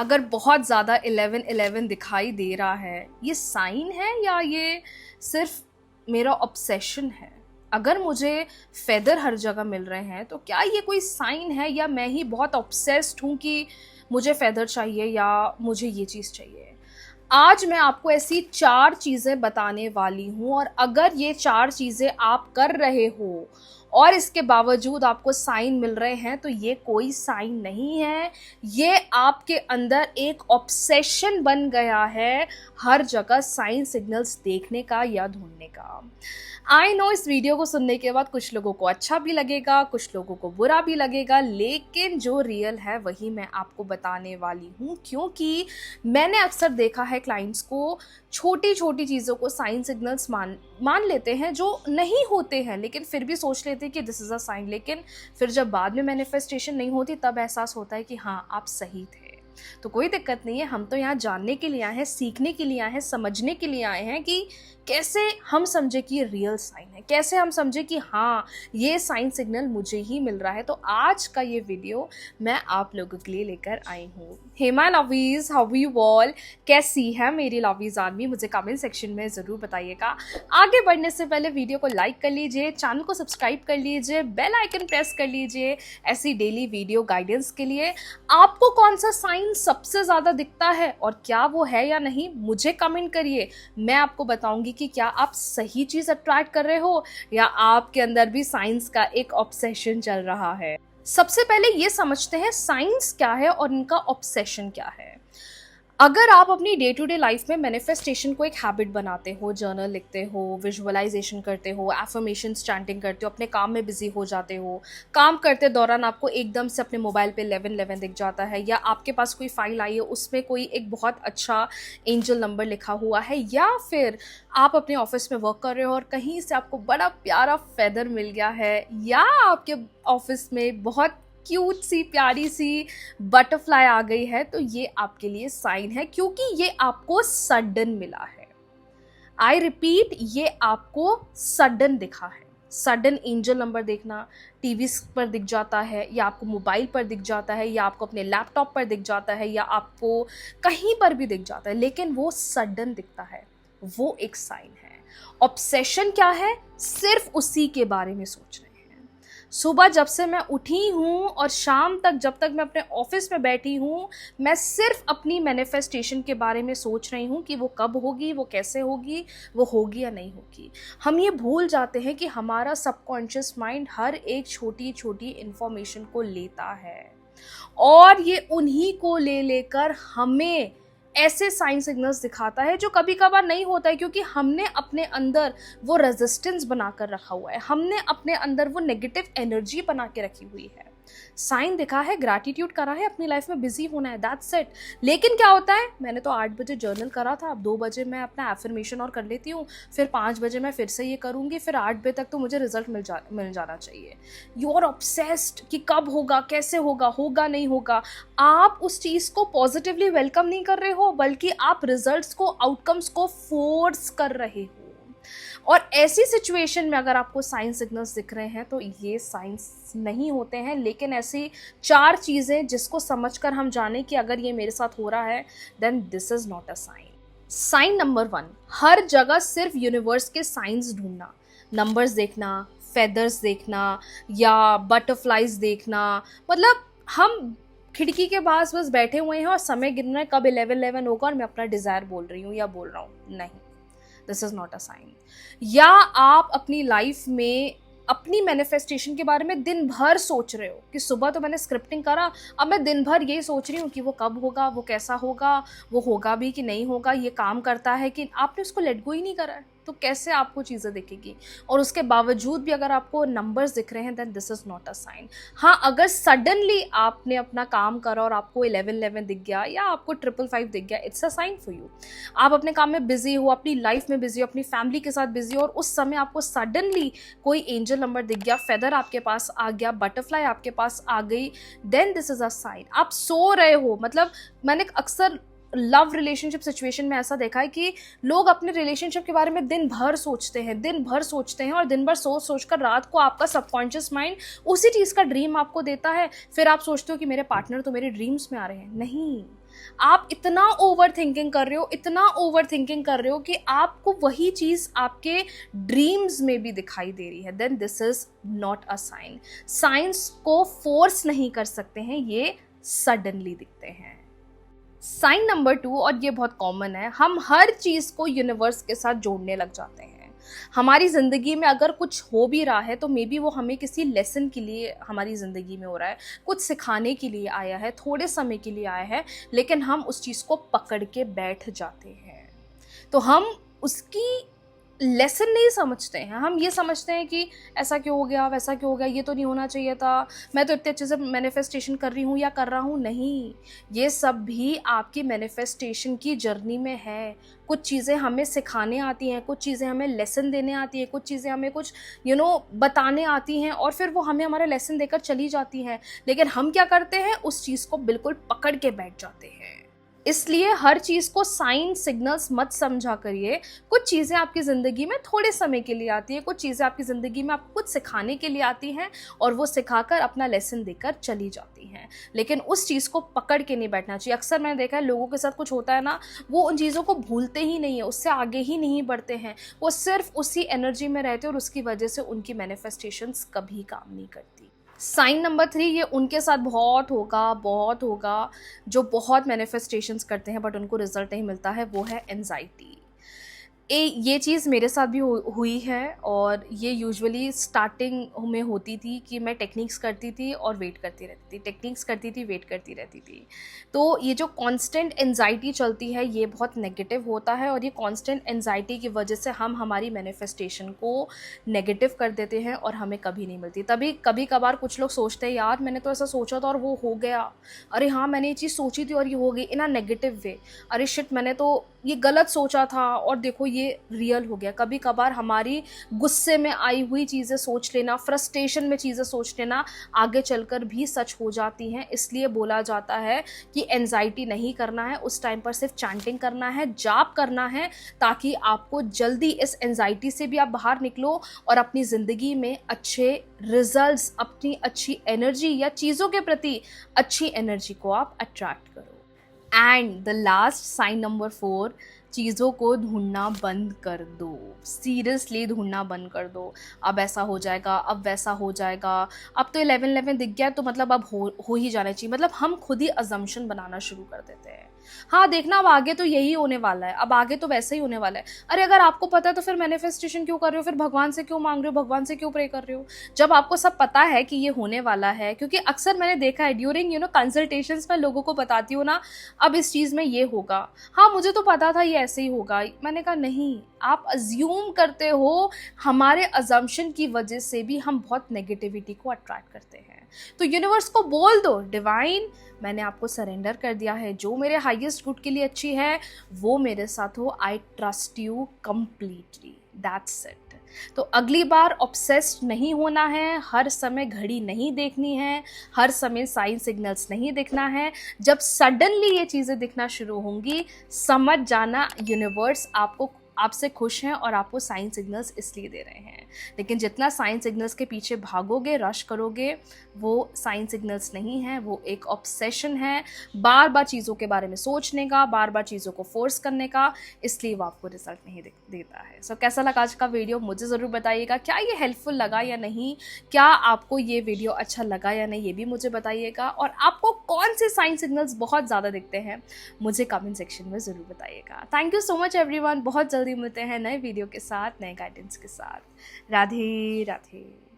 अगर बहुत ज़्यादा 11-11 दिखाई दे रहा है, ये साइन है या ये सिर्फ मेरा ऑब्सेशन है? अगर मुझे फेदर हर जगह मिल रहे हैं तो क्या ये कोई साइन है या मैं ही बहुत ऑब्सेस्ड हूँ कि मुझे फेदर चाहिए या मुझे ये चीज़ चाहिए? आज मैं आपको ऐसी 4 चीज़ें बताने वाली हूँ और अगर ये 4 चीज़ें आप कर रहे हो और इसके बावजूद आपको साइन मिल रहे हैं तो ये कोई साइन नहीं है, ये आपके अंदर एक ऑब्सेशन बन गया है हर जगह साइन सिग्नल्स देखने का या ढूंढने का। आई नो इस वीडियो को सुनने के बाद कुछ लोगों को अच्छा भी लगेगा, कुछ लोगों को बुरा भी लगेगा, लेकिन जो रियल है वही मैं आपको बताने वाली हूँ, क्योंकि मैंने अक्सर देखा है क्लाइंट्स को छोटी छोटी चीज़ों को साइन सिग्नल्स मान लेते हैं जो नहीं होते हैं, लेकिन फिर भी सोच लेते हैं कि दिस इज़ अ साइन, लेकिन फिर जब बाद में मैनिफेस्टेशन नहीं होती तब एहसास होता है कि हाँ आप सही थे। तो कोई दिक्कत नहीं है, हम तो यहाँ जानने के लिए आए हैं, सीखने के लिए आए हैं, समझने के लिए आए हैं कि कैसे हम समझे कि ये रियल साइन है, कैसे हम समझे कि हाँ ये साइन सिग्नल मुझे ही मिल रहा है। तो आज का ये वीडियो मैं आप लोगों के लिए लेकर आई हूँ। Hey my lovies, how you all, कैसी है मेरी लवीज आर्मी, मुझे कमेंट सेक्शन में ज़रूर बताइएगा। आगे बढ़ने से पहले वीडियो को लाइक कर लीजिए, चैनल को सब्सक्राइब कर लीजिए, बेल आइकन प्रेस कर लीजिए ऐसी डेली वीडियो गाइडेंस के लिए। आपको कौन सा साइन सबसे ज़्यादा दिखता है और क्या वो है या नहीं, मुझे कमेंट करिए। मैं आपको बताऊंगी कि क्या आप सही चीज़ अट्रैक्ट कर रहे हो या आपके अंदर भी साइंस का एक ऑब्सेशन चल रहा है। सबसे पहले ये समझते हैं साइंस क्या है और इनका ऑब्सेशन क्या है। अगर आप अपनी डे टू डे लाइफ में मैनिफेस्टेशन को एक हैबिट बनाते हो, जर्नल लिखते हो, विजुअलाइजेशन करते हो, एफर्मेशंस चैंटिंग करते हो, अपने काम में बिजी हो जाते हो, काम करते दौरान आपको एकदम से अपने मोबाइल पे 1111 दिख जाता है, या आपके पास कोई फाइल आई है उसमें कोई एक बहुत अच्छा एंजल नंबर लिखा हुआ है, या फिर आप अपने ऑफिस में वर्क कर रहे हो और कहीं से आपको बड़ा प्यारा फेदर मिल गया है, या आपके ऑफिस में बहुत क्यूट सी प्यारी सी बटरफ्लाई आ गई है, तो ये आपके लिए साइन है, क्योंकि ये आपको सडन मिला है। आई रिपीट, ये आपको सडन दिखा है। सडन एंजल नंबर देखना टीवी पर दिख जाता है, या आपको मोबाइल पर दिख जाता है, या आपको अपने लैपटॉप पर दिख जाता है, या आपको कहीं पर भी दिख जाता है, लेकिन वो सडन दिखता है, वो एक साइन है। ऑब्सेशन क्या है? सिर्फ उसी के बारे में सोच रहे हैं। सुबह जब से मैं उठी हूँ और शाम तक जब तक मैं अपने ऑफिस में बैठी हूँ, मैं सिर्फ अपनी मैनिफेस्टेशन के बारे में सोच रही हूँ कि वो कब होगी, वो कैसे होगी, वो होगी या नहीं होगी। हम ये भूल जाते हैं कि हमारा सबकॉन्शियस माइंड हर एक छोटी छोटी इन्फॉर्मेशन को लेता है और ये उन्हीं को ले लेकर हमें ऐसे साइन सिग्नल्स दिखाता है जो कभी कभार नहीं होता है, क्योंकि हमने अपने अंदर वो रेजिस्टेंस बनाकर रखा हुआ है, हमने अपने अंदर वो नेगेटिव एनर्जी बना के रखी हुई है। साइन दिखा है, ग्रैटिट्यूड करा है, अपनी लाइफ में बिजी होना है, दैट्स इट। लेकिन क्या होता है, मैंने तो 8 बजे जर्नल करा था, अब 2 बजे मैं अपना एफर्मेशन और कर लेती हूँ, फिर 5 बजे मैं फिर से ये करूँगी, फिर 8 बजे तक तो मुझे रिजल्ट मिल जाना चाहिए। यू आर ऑब्सेस्ड कि कब होगा, कैसे होगा, होगा नहीं होगा। आप उस चीज़ को पॉजिटिवली वेलकम नहीं कर रहे हो, बल्कि आप रिजल्ट्स को, आउटकम्स को फोर्स कर रहे हो। और ऐसी सिचुएशन में अगर आपको साइन सिग्नल्स दिख रहे हैं तो ये साइंस नहीं होते हैं, लेकिन ऐसी 4 चीज़ें जिसको समझकर हम जाने कि अगर ये मेरे साथ हो रहा है then this is not a sign. Sign number 1, हर जगह सिर्फ यूनिवर्स के साइंस ढूंढना, नंबर्स देखना, फेदर्स देखना या बटरफ्लाइज देखना। मतलब हम खिड़की के पास बस बैठे हुए हैं और समय गिन रहे हैं कब 11-11 होगा और मैं अपना डिज़ायर बोल रही हूँ या बोल रहा हूँ, नहीं, this is not a sign. या आप अपनी लाइफ में अपनी मैनिफेस्टेशन के बारे में दिन भर सोच रहे हो कि सुबह तो मैंने स्क्रिप्टिंग करा, अब मैं दिन भर यही सोच रही हूँ कि वो कब होगा, वो कैसा होगा, वो होगा भी कि नहीं होगा, ये काम करता है कि आपने उसको लेट गो ही नहीं करा है, तो कैसे आपको चीज़ें दिखेगी। और उसके बावजूद भी अगर आपको नंबर्स दिख रहे हैं then this is not a sign. हाँ, अगर सडनली आपने अपना काम करा और आपको 11-11 दिख गया या आपको 555 दिख गया, it's a sign for you. आप अपने काम में बिजी हो, अपनी लाइफ में बिजी हो, अपनी फैमिली के साथ बिजी हो, और उस समय आपको सडनली कोई एंजल नंबर दिख गया, फेदर आपके पास आ गया, बटरफ्लाई आपके पास आ गई, then this is a sign. आप सो रहे हो, मतलब मैंने अक्सर लव रिलेशनशिप सिचुएशन में ऐसा देखा है कि लोग अपने रिलेशनशिप के बारे में दिन भर सोचते हैं, और दिन भर सोच कर रात को आपका सबकॉन्शियस माइंड उसी चीज़ का ड्रीम आपको देता है। फिर आप सोचते हो कि मेरे पार्टनर तो मेरे ड्रीम्स में आ रहे हैं। नहीं, आप इतना ओवर थिंकिंग कर रहे हो, इतना ओवर थिंकिंग कर रहे हो कि आपको वही चीज़ आपके ड्रीम्स में भी दिखाई दे रही है, then this is not a sign. Science को फोर्स नहीं कर सकते हैं, ये सडनली दिखते हैं। साइन नंबर 2, और ये बहुत कॉमन है, हम हर चीज़ को यूनिवर्स के साथ जोड़ने लग जाते हैं। हमारी ज़िंदगी में अगर कुछ हो भी रहा है तो मे बी वो हमें किसी लेसन के लिए हमारी ज़िंदगी में हो रहा है, कुछ सिखाने के लिए आया है, थोड़े समय के लिए आया है, लेकिन हम उस चीज़ को पकड़ के बैठ जाते हैं। तो हम उसकी लेसन नहीं समझते हैं, हम ये समझते हैं कि ऐसा क्यों हो गया, वैसा क्यों हो गया, ये तो नहीं होना चाहिए था, मैं तो इतने अच्छे से मैनिफेस्टेशन कर रही हूँ या कर रहा हूँ। नहीं, ये सब भी आपकी मैनिफेस्टेशन की जर्नी में है। कुछ चीज़ें हमें सिखाने आती हैं, कुछ चीज़ें हमें लेसन देने आती हैं, कुछ चीज़ें हमें कुछ बताने आती हैं, और फिर वो हमें हमारा लेसन देकर चली जाती हैं। लेकिन हम क्या करते हैं, उस चीज़ को बिल्कुल पकड़ के बैठ जाते हैं। इसलिए हर चीज़ को साइन सिग्नल्स मत समझा करिए। कुछ चीज़ें आपकी ज़िंदगी में थोड़े समय के लिए आती है, कुछ चीज़ें आपकी ज़िंदगी में आपको कुछ सिखाने के लिए आती हैं, और वो सिखाकर अपना लेसन देकर चली जाती हैं। लेकिन उस चीज़ को पकड़ के नहीं बैठना चाहिए। अक्सर मैंने देखा है लोगों के साथ कुछ होता है ना, वो उन चीज़ों को भूलते ही नहीं है, उससे आगे ही नहीं बढ़ते हैं, वो सिर्फ उसी एनर्जी में रहते हैं, और उसकी वजह से उनकी मैनिफेस्टेशंस कभी काम नहीं करती। साइन नंबर 3, ये उनके साथ बहुत होगा जो बहुत मैनिफेस्टेशंस करते हैं बट उनको रिजल्ट नहीं मिलता है, वो है एंजाइटी। ये चीज़ मेरे साथ भी हुई है, और ये यूजुअली स्टार्टिंग में होती थी कि मैं टेक्निक्स करती थी और वेट करती रहती थी, टेक्निक्स करती थी, वेट करती रहती थी। तो ये जो कांस्टेंट एंजाइटी चलती है, ये बहुत नेगेटिव होता है, और ये कांस्टेंट एंजाइटी की वजह से हम हमारी मैनिफेस्टेशन को नेगेटिव कर देते हैं और हमें कभी नहीं मिलती। तभी कभी कभार कुछ लोग सोचते हैं, यार मैंने तो ऐसा सोचा था और वो हो गया, अरे हाँ मैंने ये चीज़ सोची थी और ये हो गई, इन अ नेगेटिव वे, अरे शिट मैंने तो ये गलत सोचा था और देखो ये रियल हो गया। कभी कभार हमारी गुस्से में आई हुई चीज़ें सोच लेना, फ्रस्ट्रेशन में चीज़ें सोच लेना आगे चलकर भी सच हो जाती हैं। इसलिए बोला जाता है कि एंजाइटी नहीं करना है, उस टाइम पर सिर्फ चैंटिंग करना है, जाप करना है, ताकि आपको जल्दी इस एंजाइटी से भी आप बाहर निकलो और अपनी ज़िंदगी में अच्छे रिजल्ट्स, अपनी अच्छी एनर्जी या चीज़ों के प्रति अच्छी एनर्जी को आप अट्रैक्ट करो। And the last sign number 4, चीज़ों को ढूंढना बंद कर दो। सीरियसली ढूंढना बंद कर दो। अब ऐसा हो जाएगा, अब वैसा हो जाएगा, अब तो 11-11 दिख गया तो मतलब अब हो ही जाना चाहिए। मतलब हम खुद ही अजम्पशन बनाना शुरू कर देते हैं। हाँ देखना, अब आगे तो यही होने वाला है, अब आगे तो वैसे ही होने वाला है। अरे अगर आपको पता है तो फिर मैनिफेस्टेशन क्यों कर रहे हो, फिर भगवान से क्यों मांग रहे हो, भगवान से क्यों प्रे कर रहे हो, जब आपको सब पता है कि ये होने वाला है। क्योंकि अक्सर मैंने देखा है ड्यूरिंग कंसल्टेशंस में लोगों को बताती हूँ ना, अब इस चीज़ में ये होगा, हाँ मुझे तो पता था ये ऐसे ही होगा। मैंने कहा नहीं, आप अज्यूम करते हो, हमारे अजम्पशन की वजह से भी हम बहुत नेगेटिविटी को अट्रैक्ट करते हैं। तो यूनिवर्स को बोल दो, डिवाइन मैंने आपको सरेंडर कर दिया है, जो मेरे हाईएस्ट गुड के लिए अच्छी है वो मेरे साथ हो, I trust you completely, that's it. तो अगली बार ऑब्सेस्ड नहीं होना है, हर समय घड़ी नहीं देखनी है, हर समय साइन सिग्नल्स नहीं देखना है। जब सडनली ये चीज़ें दिखना शुरू होंगी, समझ जाना यूनिवर्स आपसे खुश हैं और आपको साइन सिग्नल्स इसलिए दे रहे हैं। लेकिन जितना साइन सिग्नल्स के पीछे भागोगे, रश करोगे, वो साइन सिग्नल्स नहीं है, वो एक ऑब्सेशन है, बार बार चीज़ों के बारे में सोचने का, बार बार चीज़ों को फोर्स करने का, इसलिए वो आपको रिजल्ट नहीं देता है। सो कैसा लगा आज का वीडियो मुझे ज़रूर बताइएगा। क्या ये हेल्पफुल लगा या नहीं, क्या आपको ये वीडियो अच्छा लगा या नहीं, ये भी मुझे बताइएगा। और आपको कौन से साइन सिग्नल्स बहुत ज़्यादा दिखते हैं, मुझे कमेंट सेक्शन में ज़रूर बताइएगा। Thank you so much everyone. बहुत जल्दी मिलते हैं नए वीडियो के साथ, नए गाइडेंस के साथ। राधे राधे।